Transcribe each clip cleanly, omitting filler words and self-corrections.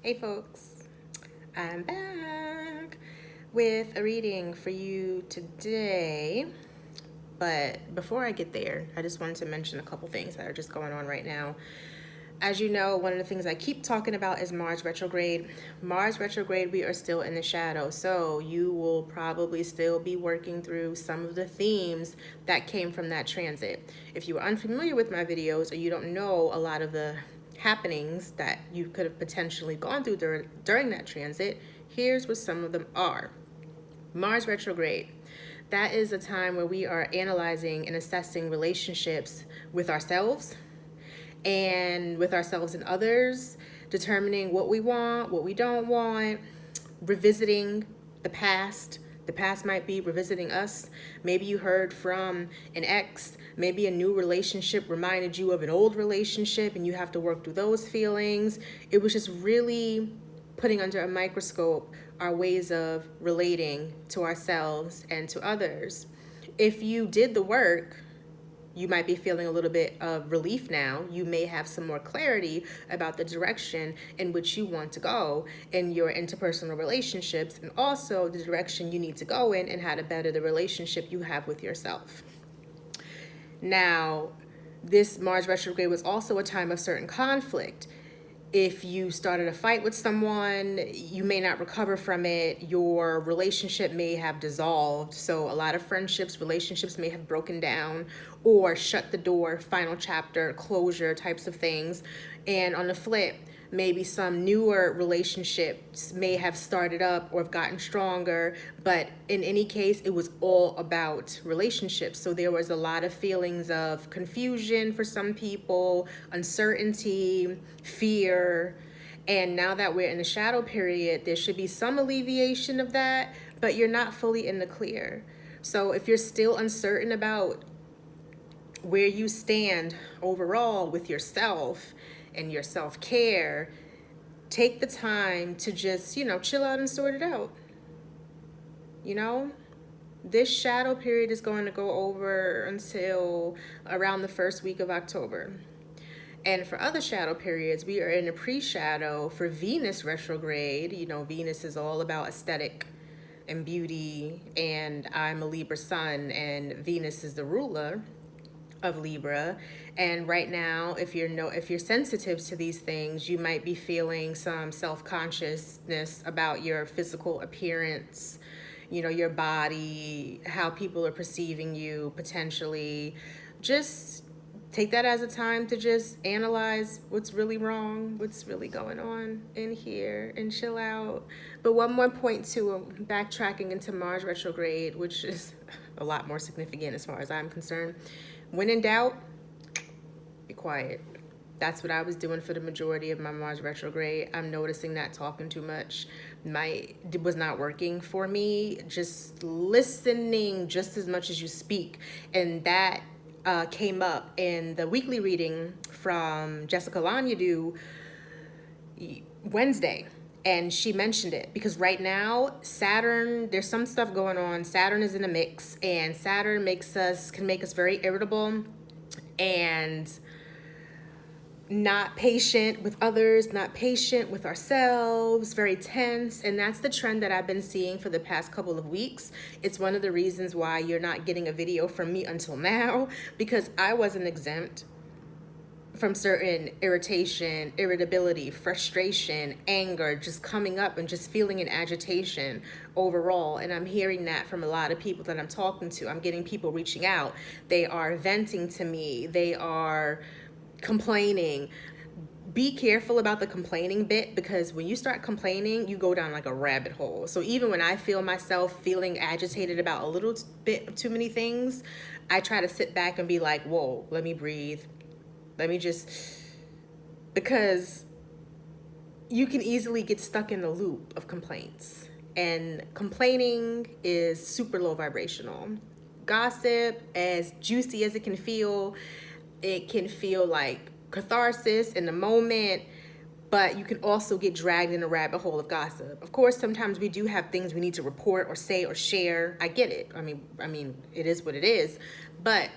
Hey folks, I'm back with a reading for you today. But before I get there, I just wanted to mention a couple things that are just going on right now. As you know, one of the things I keep talking about is Mars retrograde. Mars retrograde, we are still in the shadow. So you will probably still be working through some of the themes that came from that transit. If you are unfamiliar with my videos or you don't know a lot of the happenings that you could have potentially gone through during that transit, here's what some of them are. Mars retrograde. That is a time where we are analyzing and assessing relationships with ourselves and with ourselves and others, determining what we want, what we don't want, revisiting the past. The past might be revisiting us. Maybe you heard from an ex. Maybe a new relationship reminded you of an old relationship and you have to work through those feelings. It was just really putting under a microscope our ways of relating to ourselves and to others. If you did the work, you might be feeling a little bit of relief now. You may have some more clarity about the direction in which you want to go in your interpersonal relationships, and also the direction you need to go in and how to better the relationship you have with yourself. Now, this Mars retrograde was also a time of certain conflict. If you started a fight with someone, you may not recover from it. Your relationship may have dissolved. So a lot of friendships, relationships may have broken down or shut the door, final chapter, closure types of things. And on the flip, maybe some newer relationships may have started up or have gotten stronger, but in any case, it was all about relationships. So there was a lot of feelings of confusion for some people, uncertainty, fear. And now that we're in the shadow period, there should be some alleviation of that, but you're not fully in the clear. So if you're still uncertain about where you stand overall with yourself and your self-care, take the time to just, chill out and sort it out. This shadow period is going to go over until around the first week of October. And for other shadow periods, we are in a pre-shadow for Venus retrograde. Venus is all about aesthetic and beauty, and I'm a Libra sun, and Venus is the ruler of Libra. And right now, if you're sensitive to these things, you might be feeling some self-consciousness about your physical appearance, your body, how people are perceiving you potentially. Just take that as a time to just analyze what's really wrong, what's really going on in here, and chill out. But one more point too, backtracking into Mars retrograde, which is a lot more significant as far as I'm concerned. When in doubt, be quiet. That's what I was doing for the majority of my Mars retrograde. I'm noticing that talking too much was not working for me. Just listening just as much as you speak. And that came up in the weekly reading from Jessica Lanyadoo Wednesday. And she mentioned it because right now, Saturn, there's some stuff going on. Saturn is in the mix, and Saturn can make us very irritable and not patient with others, not patient with ourselves, very tense. And that's the trend that I've been seeing for the past couple of weeks. It's one of the reasons why you're not getting a video from me until now, because I wasn't exempt from certain irritation, irritability, frustration, anger, just coming up and just feeling an agitation overall. And I'm hearing that from a lot of people that I'm talking to. I'm getting people reaching out. They are venting to me. They are complaining. Be careful about the complaining bit, because when you start complaining, you go down like a rabbit hole. So even when I feel myself feeling agitated about a little bit of too many things, I try to sit back and be like, whoa, let me breathe. Because you can easily get stuck in the loop of complaints. And complaining is super low vibrational. Gossip, as juicy as it can feel like catharsis in the moment, but you can also get dragged in a rabbit hole of gossip. Of course, sometimes we do have things we need to report or say or share. I get it. I mean, it is what it is. But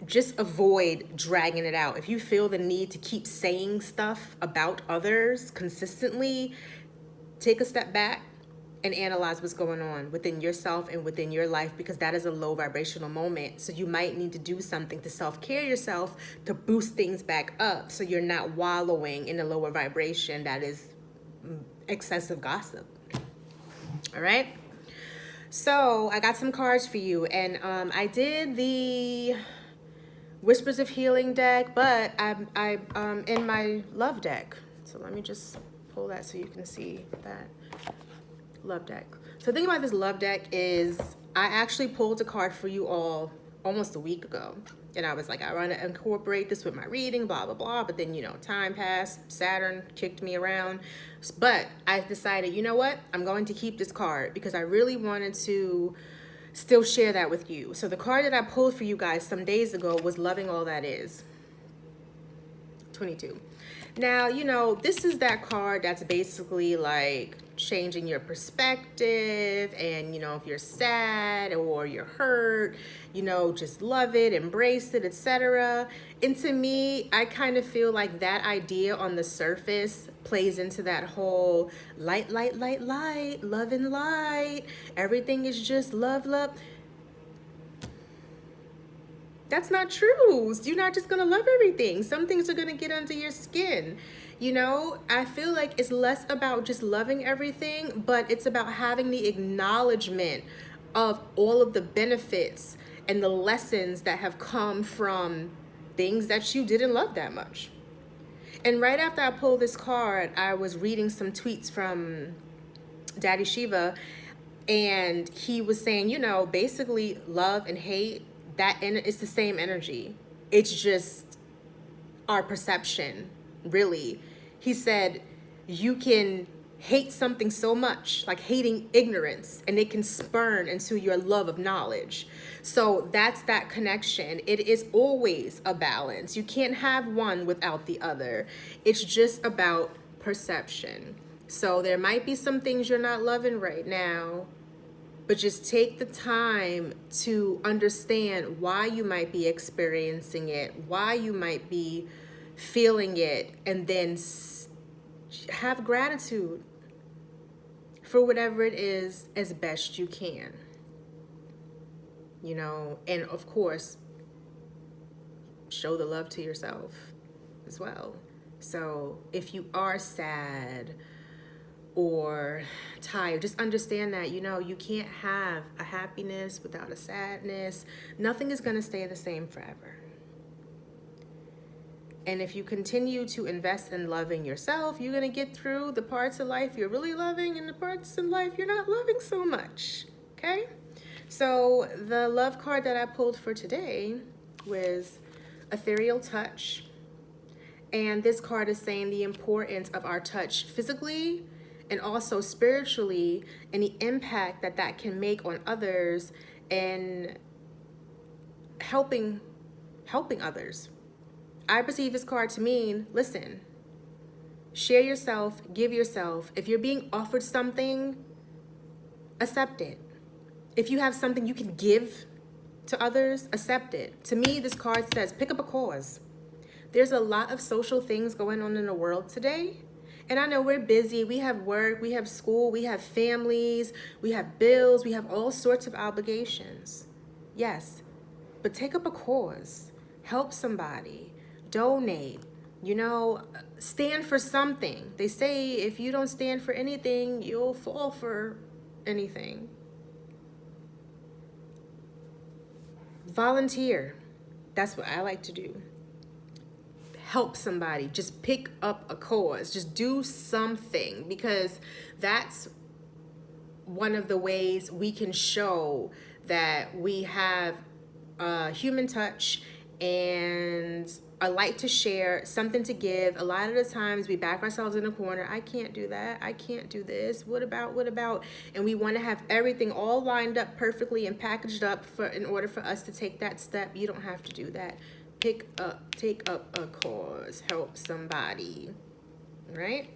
just avoid dragging it out. If you feel the need to keep saying stuff about others consistently, take a step back and analyze what's going on within yourself and within your life, because that is a low vibrational moment. So you might need to do something to self-care yourself to boost things back up, so you're not wallowing in a lower vibration that is excessive gossip. All right. So I got some cards for you, and I did the Whispers of Healing deck, but I'm in my love deck. So let me just pull that so you can see that love deck. So the thing about this love deck is I actually pulled a card for you all almost a week ago. And I was like, I want to incorporate this with my reading, blah, blah, blah. But then, time passed. Saturn kicked me around. But I decided, you know what? I'm going to keep this card because I really wanted to still share that with you. So the card that I pulled for you guys some days ago was Loving All That Is. 22. Now, this is that card that's basically like changing your perspective, and if you're sad or you're hurt, just love it, embrace it, etc. And to me, I kind of feel like that idea on the surface plays into that whole light, light, light, light, love and light, everything is just love, love. That's not true. You're not just going to love everything. Some things are going to get under your skin. I feel like it's less about just loving everything, but it's about having the acknowledgement of all of the benefits and the lessons that have come from things that you didn't love that much. And right after I pulled this card, I was reading some tweets from Daddy Shiva, and he was saying, basically love and hate, it's the same energy. It's just our perception, really. He said you can hate something so much, like hating ignorance, and it can spurn into your love of knowledge. So that's that connection. It is always a balance. You can't have one without the other. It's just about perception. So there might be some things you're not loving right now, but just take the time to understand why you might be experiencing it, why you might be feeling it, and then have gratitude for whatever it is as best you can. And of course, show the love to yourself as well. So if you are sad or tired, just understand that, you can't have a happiness without a sadness. Nothing is going to stay the same forever. And if you continue to invest in loving yourself, you're going to get through the parts of life you're really loving and the parts in life you're not loving so much. Okay? So the love card that I pulled for today was Ethereal Touch. And this card is saying the importance of our touch physically and also spiritually, and the impact that can make on others, and helping others. I perceive this card to mean, listen, share yourself, give yourself. If you're being offered something, accept it. If you have something you can give to others, accept it. To me, this card says, pick up a cause. There's a lot of social things going on in the world today. And I know we're busy. We have work, we have school, we have families, we have bills, we have all sorts of obligations. Yes, but take up a cause. Help somebody. Donate. Stand for something. They say if you don't stand for anything, you'll fall for anything. Volunteer. That's what I like to do. Help somebody. Just pick up a cause. Just do something, because that's one of the ways we can show that we have a human touch and a light to share, something to give. A lot of the times we back ourselves in a corner. I can't do that. I can't do this. What about? And we want to have everything all lined up perfectly and packaged up in order for us to take that step. You don't have to do that. Take up a cause, help somebody, right?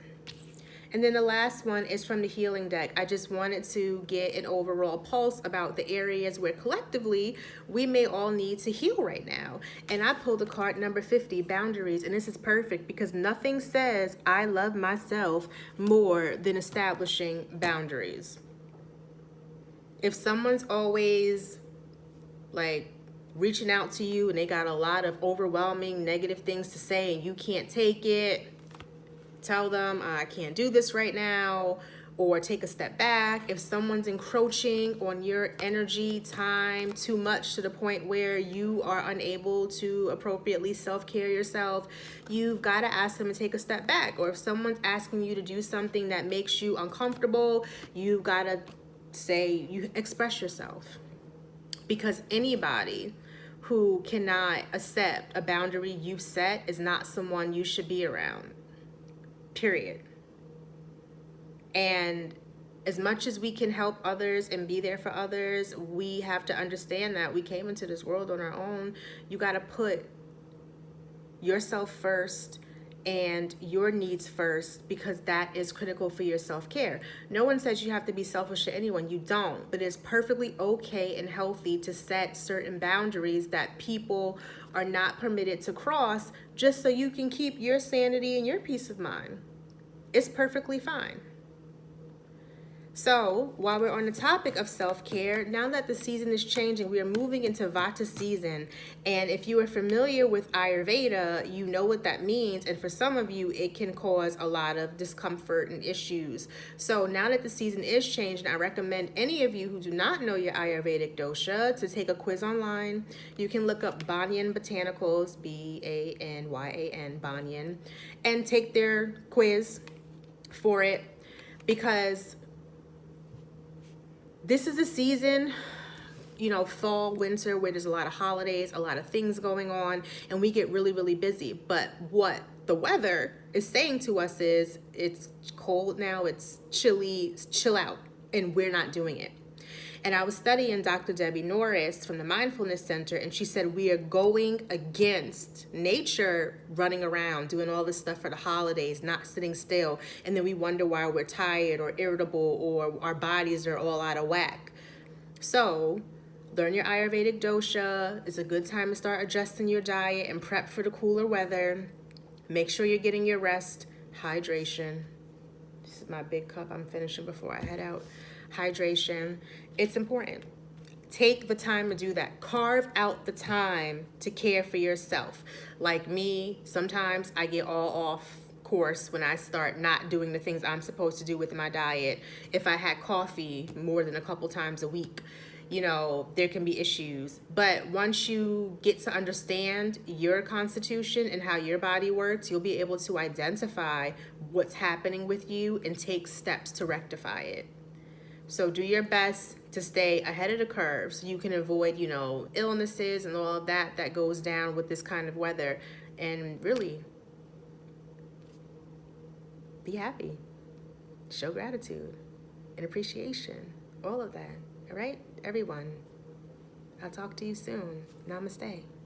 And then the last one is from the healing deck. I just wanted to get an overall pulse about the areas where collectively we may all need to heal right now. And I pulled the card number 50, boundaries. And this is perfect because nothing says I love myself more than establishing boundaries. If someone's always like reaching out to you and they got a lot of overwhelming negative things to say and you can't take it, tell them I can't do this right now, or take a step back. If someone's encroaching on your energy, time too much to the point where you are unable to appropriately self-care yourself, you've got to ask them to take a step back. Or if someone's asking you to do something that makes you uncomfortable, you've got to say, you express yourself. Because anybody who cannot accept a boundary you've set is not someone you should be around. Period. And as much as we can help others and be there for others, we have to understand that we came into this world on our own. You got to put yourself first and your needs first, because that is critical for your self-care. No one says you have to be selfish to anyone. You don't. But it's perfectly okay and healthy to set certain boundaries that people are not permitted to cross, just so you can keep your sanity and your peace of mind. It's perfectly fine. So while we're on the topic of self-care, now that the season is changing, we are moving into Vata season. And if you are familiar with Ayurveda, you know what that means. And for some of you, it can cause a lot of discomfort and issues. So now that the season is changing, I recommend any of you who do not know your Ayurvedic dosha to take a quiz online. You can look up Banyan Botanicals, Banyan, Banyan, and take their quiz for it, because this is a season, you know, fall, winter, where there's a lot of holidays, a lot of things going on, and we get really, really busy. But what the weather is saying to us is it's cold now, it's chilly, chill out, and we're not doing it. And I was studying Dr. Debbie Norris from the Mindfulness Center, and she said we are going against nature, running around, doing all this stuff for the holidays, not sitting still, and then we wonder why we're tired or irritable or our bodies are all out of whack. So learn your Ayurvedic dosha. It's a good time to start adjusting your diet and prep for the cooler weather. Make sure you're getting your rest, hydration. This is my big cup I'm finishing before I head out. Hydration. It's important. Take the time to do that. Carve out the time to care for yourself. Like me, sometimes I get all off course when I start not doing the things I'm supposed to do with my diet. If I had coffee more than a couple times a week, you know, there can be issues. But once you get to understand your constitution and how your body works, you'll be able to identify what's happening with you and take steps to rectify it. So do your best to stay ahead of the curve so you can avoid, you know, illnesses and all of that that goes down with this kind of weather. And really, be happy. Show gratitude and appreciation. All of that. All right, everyone. I'll talk to you soon. Namaste.